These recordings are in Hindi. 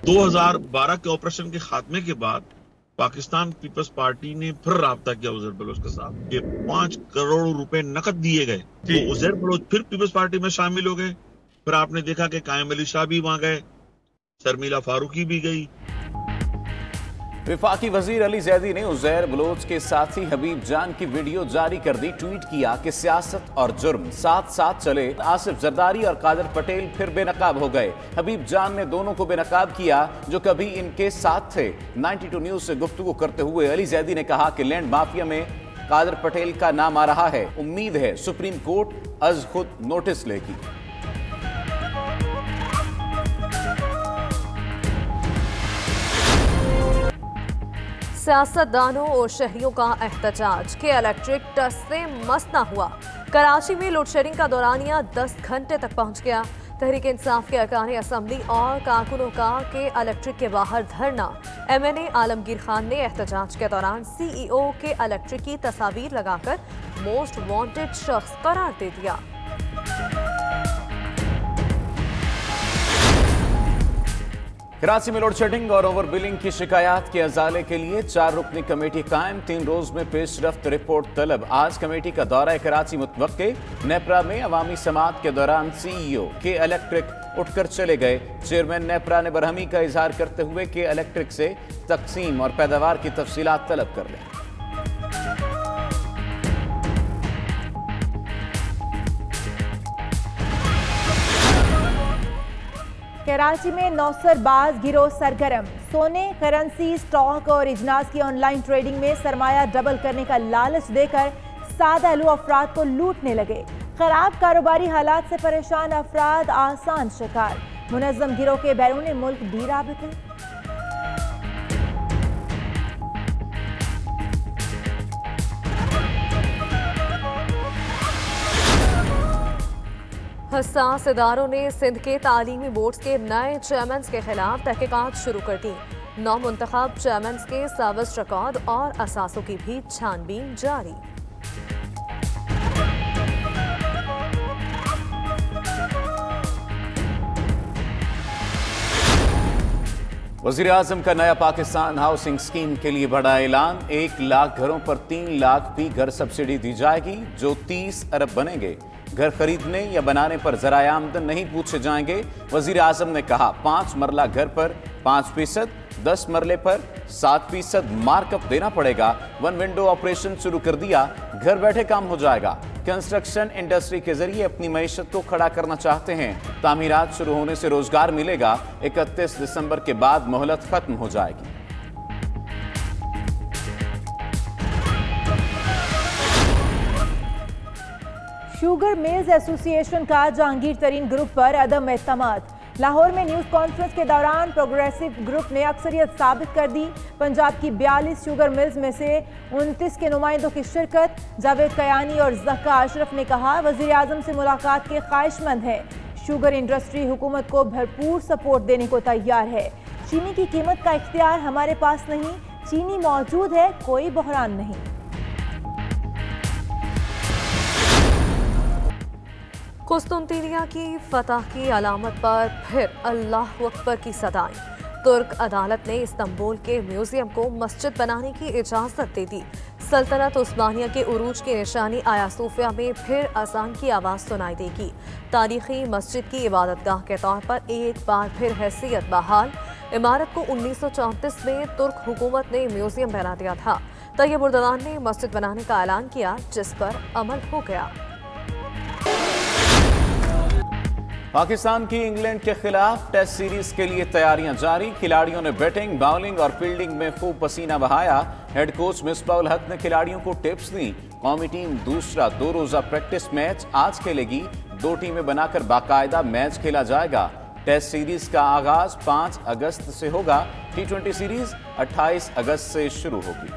2012 के ऑपरेशन के खात्मे के बाद पाकिस्तान पीपल्स पार्टी ने फिर राब्ता किया उजैर बलोच के साथ। ये 5 करोड़ रुपए नकद दिए गए तो उजैर बलोच फिर पीपल्स पार्टी में शामिल हो गए। फिर आपने देखा कि कायम अली शाह भी वहां गए, शर्मिला फारूकी भी गई। विफाकी वजीर अली जैदी ने उजैर बलोच के साथी हबीब जान की वीडियो जारी कर दी। ट्वीट किया कि सियासत और जुर्म साथ साथ चले। आसिफ जरदारी और कादर पटेल फिर बेनकाब हो गए। हबीब जान ने दोनों को बेनकाब किया जो कभी इनके साथ थे। 92 न्यूज से गुफ्तगू करते हुए अली जैदी ने कहा कि लैंड माफिया में कादर पटेल का नाम आ रहा है। उम्मीद है सुप्रीम कोर्ट अज खुद नोटिस लेगी। सियासतदानों और शहरियों का एहतजाज के इलेक्ट्रिक टच से मस न हुआ। कराची में लोड शेडिंग का दौरानिया 10 घंटे तक पहुंच गया। तहरीक इंसाफ के अरकान असम्बली और कारकुनों का के इलेक्ट्रिक के बाहर धरना। MNA आलमगीर खान ने एहतजाज के दौरान CEO के इलेक्ट्रिक की तस्वीर लगाकर मोस्ट वांटेड शख्स करार दे दिया। कराची में लोड शेडिंग और ओवर बिलिंग की शिकायत के अजाले के लिए 4 रुकनी कमेटी कायम। 3 रोज में पेशरफ्त रिपोर्ट तलब। आज कमेटी का दौरा कराची मुतवक्के। नेपरा में अवामी समात के दौरान CEO के इलेक्ट्रिक उठकर चले गए। चेयरमैन नेपरा ने बरहमी का इजहार करते हुए के इलेक्ट्रिक से तकसीम और पैदावार की तफसीलात तलब कर लें। कराची में नौसरबाज गिरोह सरगर्म। सोने, करेंसी, स्टॉक और इजनास की ऑनलाइन ट्रेडिंग में सरमाया डबल करने का लालच देकर सादा अलू अफराद को लूटने लगे। खराब कारोबारी हालात से परेशान अफराद आसान शिकार। मुनज़्ज़म गिरोह के बैरून मुल्क भी राबिते। हसास इदारों ने सिंध के तालीमी बोर्ड्स के नए चेयरमैन के खिलाफ तहकीकात शुरू कर दी। नौमुंतखब चेयरमैन के सर्विस रिकॉर्ड और असासों की भी छानबीन जारी। वज़ीर आज़म का नया पाकिस्तान हाउसिंग स्कीम के लिए बड़ा ऐलान। 1 लाख घरों पर 3 लाख की घर सब्सिडी दी जाएगी जो 30 अरब बनेंगे। घर खरीदने या बनाने पर ज़राए आमदन नहीं पूछे जाएंगे। वज़ीर आज़म ने कहा 5 मरला घर पर 5%, 10 मरले पर 7% मार्कअप देना पड़ेगा। 1 विंडो ऑपरेशन शुरू कर दिया। घर बैठे काम हो जाएगा। कंस्ट्रक्शन इंडस्ट्री के जरिए अपनी मईशत को खड़ा करना चाहते हैं। तामीरात शुरू होने से रोजगार मिलेगा। 31 दिसंबर के बाद मोहलत खत्म हो जाएगी। शुगर मिल्स एसोसिएशन का जहांगीर तरीन ग्रुप पर अदम एतमाद। लाहौर में न्यूज कॉन्फ्रेंस के दौरान प्रोग्रेसिव ग्रुप ने अक्सरियत साबित कर दी। पंजाब की 42 शुगर मिल्स में से 29 के नुमाइंदों की शिरकत। जावेद कयानी और ज़का अशरफ ने कहा वज़ीर आज़म से मुलाकात के ख्वाहिशमंद है। शुगर इंडस्ट्री हुकूमत को भरपूर सपोर्ट देने को तैयार है। चीनी की कीमत का इख्तियार हमारे पास नहीं, चीनी मौजूद है, कोई बहरान नहीं। कुस्तुनतिनिया की फतह की अलामत पर फिर अल्लाह अकबर की सदाएं। तुर्क अदालत ने इस्तांबुल के म्यूजियम को मस्जिद बनाने की इजाज़त दे दी। सल्तनत उस्मानिया के उरूज की निशानी आया सोफिया में फिर अज़ान की आवाज़ सुनाई देगी। तारीखी मस्जिद की इबादतगाह के तौर पर एक बार फिर हैसियत बहाल। इमारत को 1934 में तुर्क हुकूमत ने म्यूजियम बना दिया था। तैयब उर्दगान ने मस्जिद बनाने का ऐलान किया जिस पर अमल हो गया। पाकिस्तान की इंग्लैंड के खिलाफ टेस्ट सीरीज के लिए तैयारियां जारी। खिलाड़ियों ने बैटिंग, बॉलिंग और फील्डिंग में खूब पसीना बहाया। हेड कोच मिसबाउल हक ने खिलाड़ियों को टिप्स दी। कौमी टीम दूसरा 2 रोजा प्रैक्टिस मैच आज खेलेगी। 2 टीमें बनाकर बाकायदा मैच खेला जाएगा। टेस्ट सीरीज का आगाज 5 अगस्त से होगा। T20 सीरीज 28 अगस्त से शुरू होगी।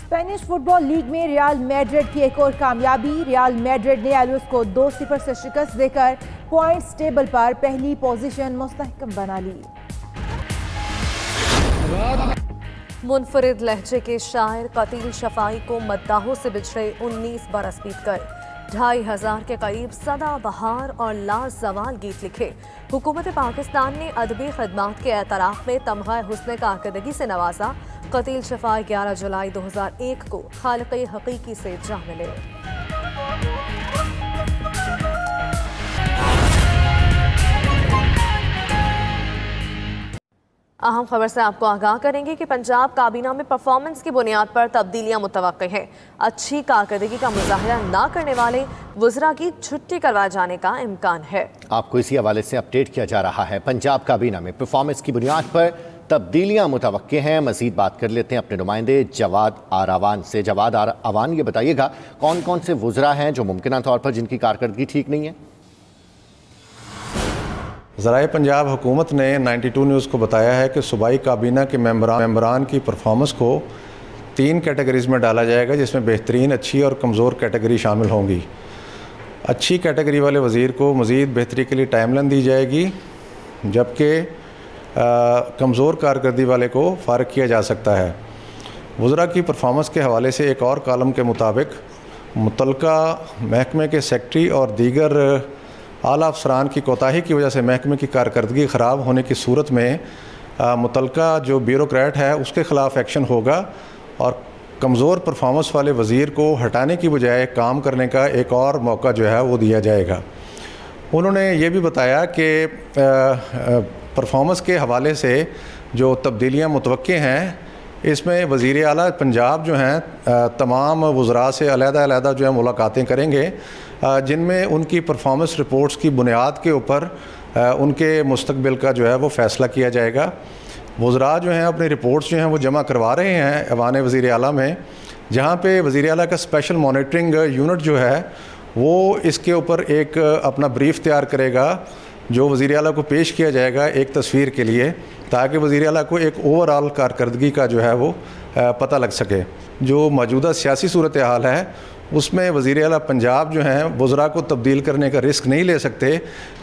स्पेनिश फुटबॉल लीग में रियल मैड्रिड की एक और कामयाबी। रियल मैड्रिड ने एलवेस को 2-0 से शिकस्त देकर पॉइंट्स टेबल पर पहली पोजीशन मुस्तहकम बना ली। मुनफरिद लहजे के शायर कतील शफाई को मद्दाहों से बिछड़े 19 बरस बीत गए। 2500 के करीब सदाबहार और लाजवाल गीत लिखे। हुकूमत पाकिस्तान ने अदबी खदमात के एतराफ़ में तमग़ा हुस्न कारकर्दगी से नवाजा। कतील शफाई 11 जुलाई 2001 को खालिक़े हकीकी से जा मिले। अहम खबर से आपको आगाह करेंगे कि पंजाब काबीना में परफॉर्मेंस की बुनियाद पर तब्दीलियां मुतवक्के हैं। अच्छी कारकर्दगी का मुजाहरा न करने वाले वज़रा की छुट्टी करवाए जाने का इम्कान है। आपको इसी हवाले से अपडेट किया जा रहा है। पंजाब काबीना में परफॉर्मेंस की बुनियाद पर तब्दीलियां मुतवक्के हैं। मजीद बात कर लेते हैं अपने नुमाइंदे जवाद आरावान से। जवाद आरावान, ये बताइएगा कौन कौन से वज़रा हैं जो मुमकिन तौर पर जिनकी कारकर्दगी ठीक नहीं है? ज़राए पंजाब हुकूमत ने 92 न्यूज़ को बताया है कि सूबाई काबीना के मेंबरान की परफॉर्मेंस को 3 कैटेगरीज़ में डाला जाएगा, जिसमें बेहतरीन, अच्छी और कमज़ोर कैटेगरी शामिल होंगी। अच्छी कैटेगरी वाले वज़ीर को मज़ीद बेहतरी के लिए टाइमलाइन दी जाएगी, जबकि कमज़ोर कारकर्दगी वाले को फ़ारिग किया जा सकता है। वज़रा की परफॉर्मेंस के हवाले से एक और कॉलम के मुताबिक मुतल्लिका महकमे के सेक्रेटरी और दीगर आला अफसरान की कोताही की वजह से महकमे की कारकर्दगी ख़राब होने की सूरत में मुतल्लिका जो ब्यूरोक्रेट है उसके ख़िलाफ़ एक्शन होगा और कमज़ोर परफॉर्मेंस वाले वज़ीर को हटाने की बजाय काम करने का एक और मौका जो है वो दिया जाएगा। उन्होंने ये भी बताया कि परफॉर्मेंस के हवाले से जो तब्दीलियाँ मुतवक्के हैं, इसमें वज़ीर आला पंजाब जो हैं तमाम वज़रा से अलहदा जो है मुलाकातें करेंगे, जिनमें उनकी परफॉर्मेंस रिपोर्ट्स की बुनियाद के ऊपर उनके मुस्तकबिल का जो है वो फ़ैसला किया जाएगा। वज़रा जो हैं अपनी रिपोर्ट्स जो हैं वो जमा करवा रहे हैं ऐवान वज़ीर आला में, जहाँ पे वज़ीर आला का स्पेशल मॉनिटरिंग यूनिट जो है वो इसके ऊपर एक अपना ब्रीफ तैयार करेगा, जो वज़ीर आला को पेश किया जाएगा एक तस्वीर के लिए, ताकि वज़ीर आला को एक ओवरऑल कारकर्दगी का जो है वो पता लग सके। जो मौजूदा सियासी सूरत हाल है उसमें वज़ीर आला पंजाब जो हैं वज़रा को तब्दील करने का रिस्क नहीं ले सकते,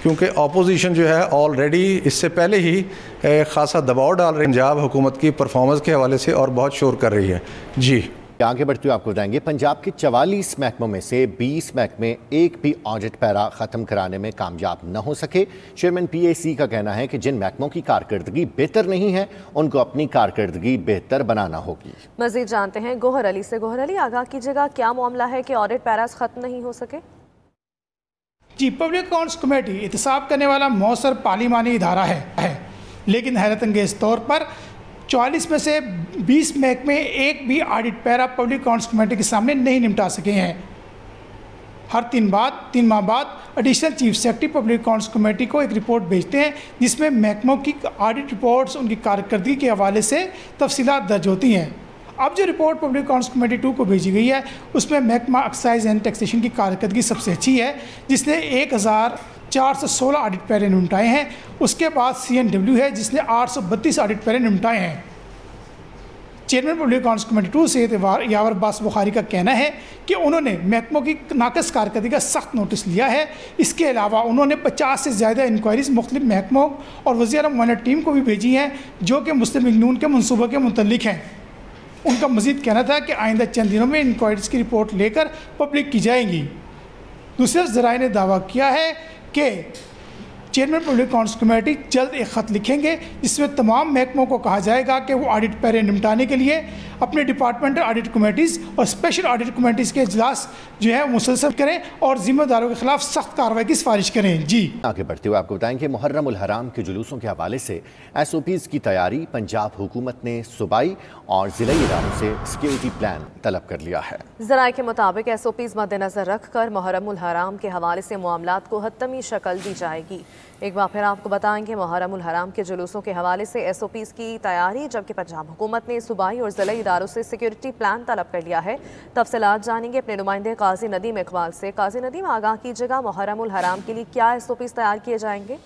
क्योंकि अपोजिशन जो है ऑलरेडी इससे पहले ही ख़ासा दबाव डाल रही है पंजाब हुकूमत की परफॉर्मेंस के हवाले से और बहुत शोर कर रही है। जी आगे बढ़ते हुए आपको बताएंगे पंजाब के 44 महकमों में से 20 महकमे एक भी ऑडिट पैरा ख़त्म कराने में कामयाब न हो सके। चेयरमैन PAC का कहना है कि जिन महकमों की कारकर्दगी बेहतर नहीं है उनको अपनी कारकर्दगी बेहतर बनाना होगी। मज़ीद जानते हैं गोहर अली से। गोहर अली, आगाह कीजिएगा क्या मामला है कि ऑडिट पैरास ख़त्म नहीं हो सके? जी, पब्लिक अकाउंट्स कमेटी एहतसाब करने वाला मौसर पार्लिमानी इदारा है, लेकिन हैरत अंगेज़ तौर पर 44 में से 20 महकमे एक भी audit para public accounts committee के सामने नहीं निपटा सके हैं। हर 3 माह बाद additional chief secretary public accounts committee को एक रिपोर्ट भेजते हैं, जिसमें महकमों की ऑडिट रिपोर्ट्स, उनकी कारकर्दगी के हवाले से तफसीलात दर्ज होती हैं। अब जो रिपोर्ट पब्लिक अकाउंट्स कमेटी 2 को भेजी गई है, उसमें महकमा एक्साइज एंड टैक्सेशन की कारकर्दगी सबसे अच्छी है, जिसने 1416 ऑडिट पैरे निपटाए हैं। उसके बाद CNW है, जिसने 832 ऑडिट पैरे निपटाए हैं। चेयरमैन पब्लिक अकाउंट्स कमेटी 2 से यावर अब्बास बुखारी का कहना है कि उन्होंने महकमों की नाकस कारकर्दगी का सख्त नोटिस लिया है। इसके अलावा उन्होंने 50 से ज़्यादा इंक्वायरीज़ मुख्तलिफ महकमों और वज़ीर मुआवनत टीम को भी भेजी हैं, जो कि मुस्लिम लीग नून के मनसूबे के मुतल्लिक हैं। उनका मज़ीद कहना था कि आइंदा चंद दिनों में इंक्वायरीज़ की रिपोर्ट लेकर पब्लिक की जाएंगी। दूसरे ज़राए ने दावा किया है कि चेयरमैन पब्लिक अकाउंट्स कमेटी जल्द एक ख़त लिखेंगे, जिसमें तमाम महकमों को कहा जाएगा कि वो ऑडिट पैरे निपटाने के लिए अपने डिपार्टमेंटल ऑडिट कमेटीज़ और स्पेशल ऑडिट कमेटीज़ के इजलास जो है मुसलसल करें और जिम्मेदारों के खिलाफ सख्त कार्रवाई की सिफारिश करें। जी आगे बढ़ते हुए आपको बताएंगे मुहर्रम उल हराम के जुलूसों के हवाले से SOPs की तैयारी पंजाब हुकूमत ने सूबाई और ज़िलाई इदारों से सिक्योरिटी प्लान तलब कर लिया है। ज़राए के मुताबिक SOPs मद्देनजर रखकर मुहर्रम उल हराम के हवाले से मामलात को हतमी शक्ल दी जाएगी। एक बार फिर आपको बताएंगे मुहर्रम उल हराम के जुलूसों के हवाले से SOPs की तैयारी, जबकि पंजाब हुकूमत ने सूबाई और ज़िलाई इदारों से सिक्योरिटी प्लान तलब कर लिया है। तफसीलात जानेंगे अपने नुमाइंदे काजी नदीम इकबाल से। काजी नदीम, आगाह कीजिएगा मुहर्रम उल हराम के लिए क्या SOPs तैयार किए जाएंगे?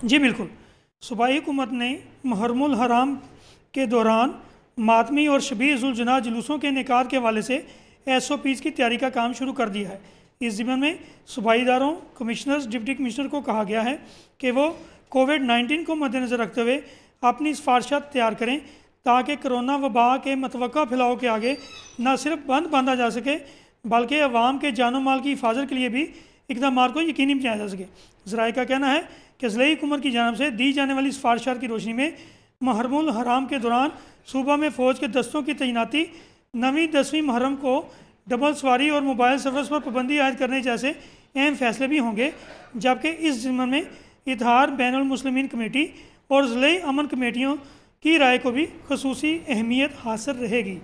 जी बिल्कुल, सूबाई हुकूमत ने मुहर्रम उल हराम के दौरान मातमी और शबीह जुलजना जुलूसों के इनेकाद के हवाले से SOPs की तैयारी का काम शुरू कर दिया है। इस ज़िम्मे में सूबाई इदारों, कमिश्नर्स, डिप्टी कमिश्नर को कहा गया है कि वो कोविड-19 को मद्देनज़र रखते हुए अपनी सिफारिशात तैयार करें ताकि कोरोना वबा के मतवक्का फैलाव के आगे न सिर्फ बंद बांधा जा सके बल्कि अवाम के जानो माल की हिफाजत के लिए भी इकदाम को यकीनी बनाया जा सके। ज़राए का कहना है कि ज़िले हुकूमत की जानब से दी जाने वाली सिफारिशात की रोशनी में मुहर्रमुल हराम के दौरान सूबा में फ़ौज के दस्तों की तैनाती, 9वीं-10वीं मुहर्रम को डबल सवारी और मोबाइल सर्विस पर पाबंदी आयद करने जैसे अहम फैसले भी होंगे, जबकि इस ज़िम्मन में इत्तेहाद बैनुल मुस्लिमीन कमेटी और ज़िले अमन कमेटियों की राय को भी खसूसी अहमियत हासिल रहेगी।